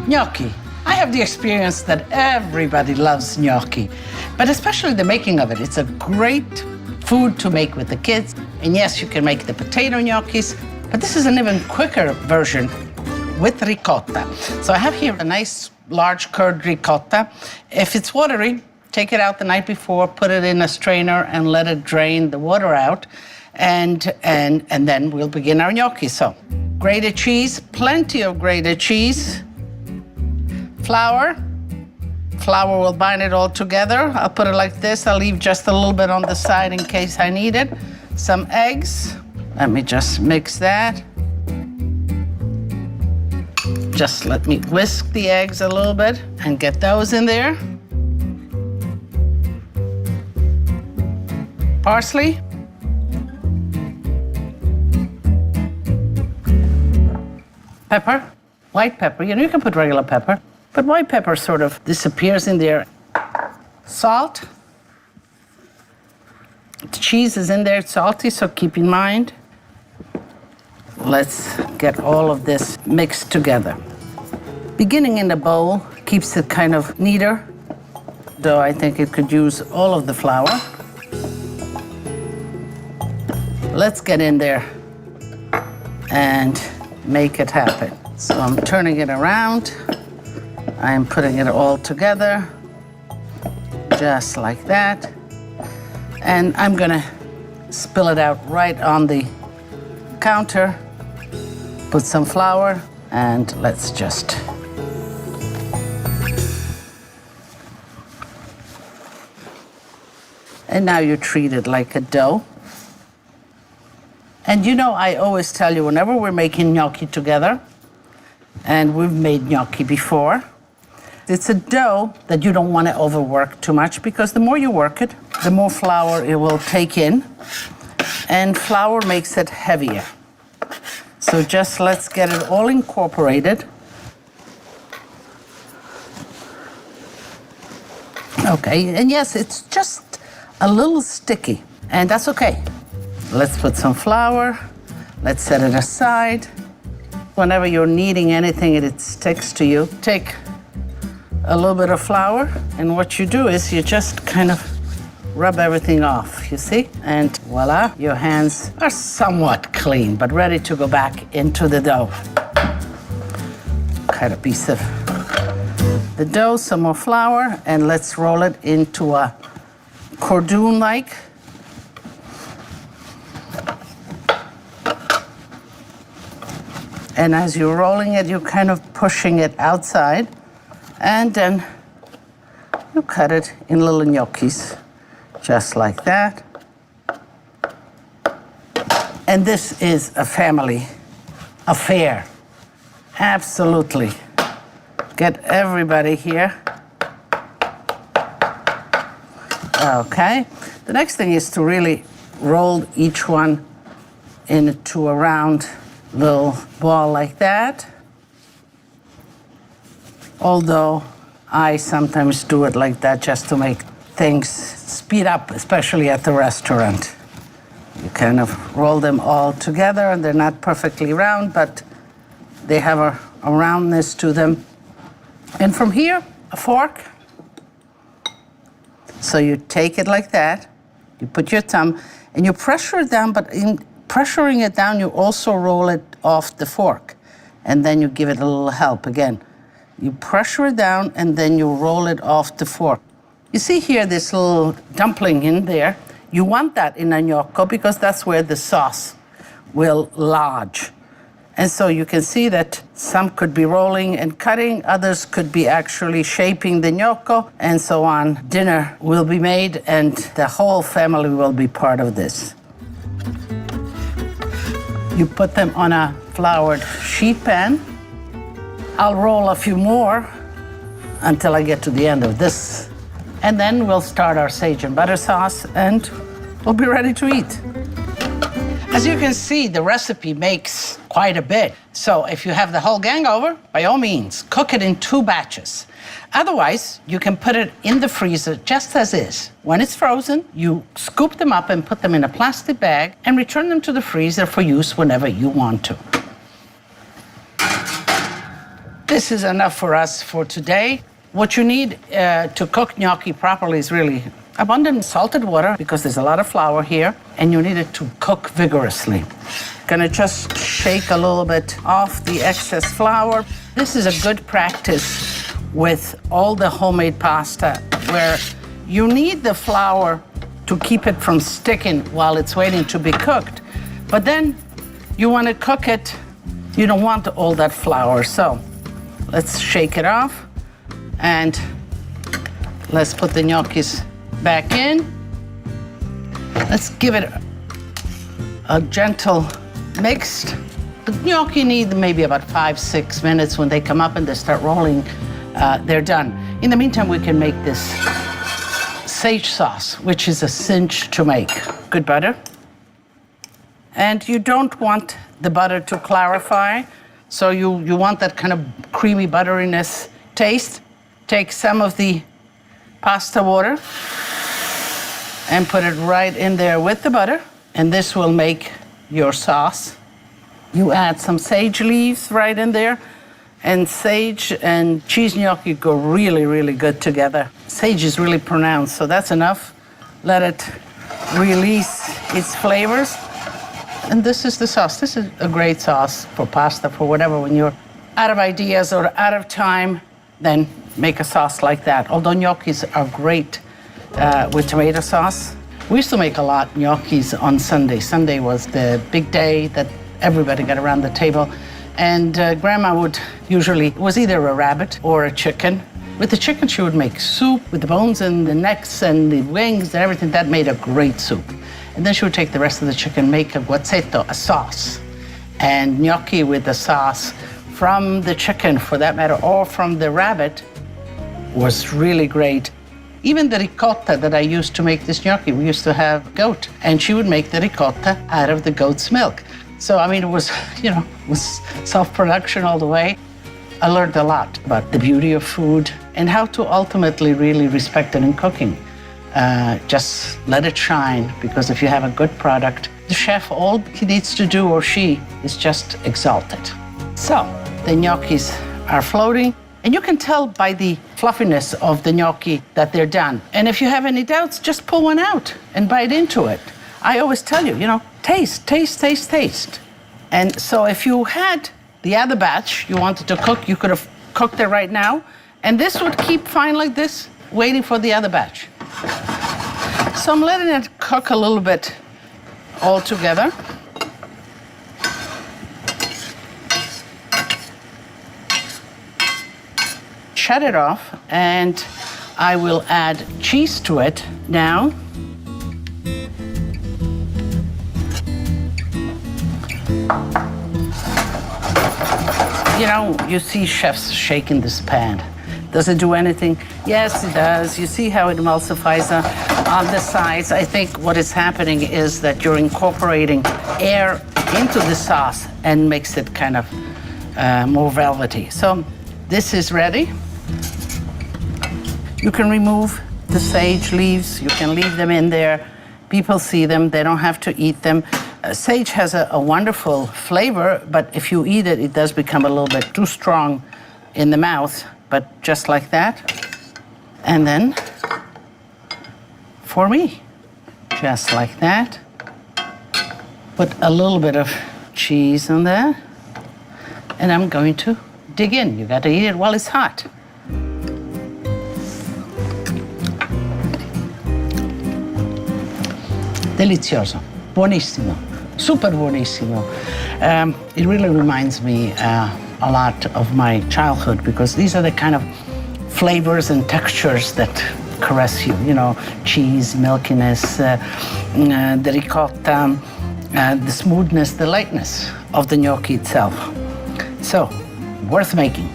Gnocchi. I have the experience that everybody loves gnocchi, but especially the making of it. It's a great food to make with the kids. And yes, you can make the potato gnocchis, but this is an even quicker version with ricotta. So I have here a nice large curd ricotta. If it's watery, take it out the night before, put it in a strainer and let it drain the water out. And then we'll begin our gnocchi. So grated cheese, plenty of grated cheese. Flour will bind it all together. I'll put it like this. I'll leave just a little bit on the side in case I need it. Some eggs. Let me just mix that. Just let me whisk the eggs a little bit and get those in there. Parsley. Pepper, white pepper. You know, you can put regular pepper, but white pepper sort of disappears in there. Salt. The cheese is in there, it's salty, so keep in mind. Let's get all of this mixed together. Beginning in the bowl keeps it kind of neater, though I think it could use all of the flour. Let's get in there and make it happen. So I'm turning it around. I'm putting it all together, just like that. And I'm gonna spill it out right on the counter. Put some flour, and let's just. And now you treat it like a dough. And you know, I always tell you, whenever we're making gnocchi together, and we've made gnocchi before, it's a dough that you don't want to overwork too much, because the more you work it, the more flour it will take in, and flour makes it heavier. So just let's get it all incorporated. Okay, and yes, it's just a little sticky, and that's okay. Let's put some flour. Let's set it aside. Whenever you're kneading anything and it sticks to you, take a little bit of flour, and what you do is you just kind of rub everything off, you see? And voila, your hands are somewhat clean, but ready to go back into the dough. Cut a piece of the dough, some more flour, and let's roll it into a cordoon-like. And as you're rolling it, you're kind of pushing it outside, and then you cut it in little gnocchis, just like that. And this is a family affair, absolutely. Get everybody here. Okay, the next thing is to really roll each one into a round little ball like that. Although I sometimes do it like that just to make things speed up, especially at the restaurant. You kind of roll them all together, and they're not perfectly round, but they have a roundness to them. And from here, a fork. So you take it like that, you put your thumb, and you pressure it down, but in pressuring it down, you also roll it off the fork, and then you give it a little help again. You pressure it down, and then you roll it off the fork. You see here this little dumpling in there? You want that in a gnocco because that's where the sauce will lodge. And so you can see that some could be rolling and cutting, others could be actually shaping the gnocco, and so on. Dinner will be made, and the whole family will be part of this. You put them on a floured sheet pan. I'll roll a few more until I get to the end of this. And then we'll start our sage and butter sauce, and we'll be ready to eat. As you can see, the recipe makes quite a bit. So if you have the whole gang over, by all means, cook it in 2 batches. Otherwise, you can put it in the freezer just as is. When it's frozen, you scoop them up and put them in a plastic bag and return them to the freezer for use whenever you want to. This is enough for us for today. What you need to cook gnocchi properly is really abundant salted water, because there's a lot of flour here, and you need it to cook vigorously. Gonna just shake a little bit off the excess flour. This is a good practice with all the homemade pasta, where you need the flour to keep it from sticking while it's waiting to be cooked. But then you want to cook it, you don't want all that flour. So let's shake it off, and let's put the gnocchis back in. Let's give it a gentle mix. The gnocchi need maybe about 5-6 minutes. When they come up and they start rolling, they're done. In the meantime, we can make this sage sauce, which is a cinch to make. Good butter. And you don't want the butter to clarify, so you want that kind of creamy butteriness taste. Take some of the pasta water and put it right in there with the butter, and this will make your sauce. You add some sage leaves right in there, and sage and cheese gnocchi go really, really good together. Sage is really pronounced, so that's enough. Let it release its flavors. And this is the sauce. This is a great sauce for pasta, for whatever. When you're out of ideas or out of time, then make a sauce like that. Although gnocchis are great with tomato sauce. We used to make a lot gnocchis on Sunday. Sunday was the big day that everybody got around the table. And Grandma would usually, it was either a rabbit or a chicken. With the chicken, she would make soup with the bones and the necks and the wings and everything. That made a great soup. And then she would take the rest of the chicken, make a guazzetto, a sauce. And gnocchi with the sauce from the chicken, for that matter, or from the rabbit, was really great. Even the ricotta that I used to make this gnocchi, we used to have goat, and she would make the ricotta out of the goat's milk. So, I mean, it was, you know, it was self-production all the way. I learned a lot about the beauty of food and how to ultimately really respect it in cooking. Just let it shine, because if you have a good product, the chef, all he needs to do, or she, is just exalt it. So, the gnocchis are floating, and you can tell by the fluffiness of the gnocchi that they're done. And if you have any doubts, just pull one out and bite into it. I always tell you, you know, taste, taste, taste, taste. And so if you had the other batch you wanted to cook, you could have cooked it right now, and this would keep fine like this, waiting for the other batch. So I'm letting it cook a little bit all together. Shut it off, and I will add cheese to it now. You know, you see chefs shaking this pan. Does it do anything? Yes, it does. You see how it emulsifies on the sides. I think what is happening is that you're incorporating air into the sauce and makes it kind of more velvety. So this is ready. You can remove the sage leaves. You can leave them in there. People see them. They don't have to eat them. Sage has a wonderful flavor, but if you eat it, it does become a little bit too strong in the mouth. But just like that. And then, for me, just like that. Put a little bit of cheese on there. And I'm going to dig in. You got to eat it while it's hot. Delizioso. Buonissimo. Super buonissimo. It really reminds me a lot of my childhood, because these are the kind of flavors and textures that caress you. You know, cheese, milkiness, the ricotta, the smoothness, the lightness of the gnocchi itself. So, worth making.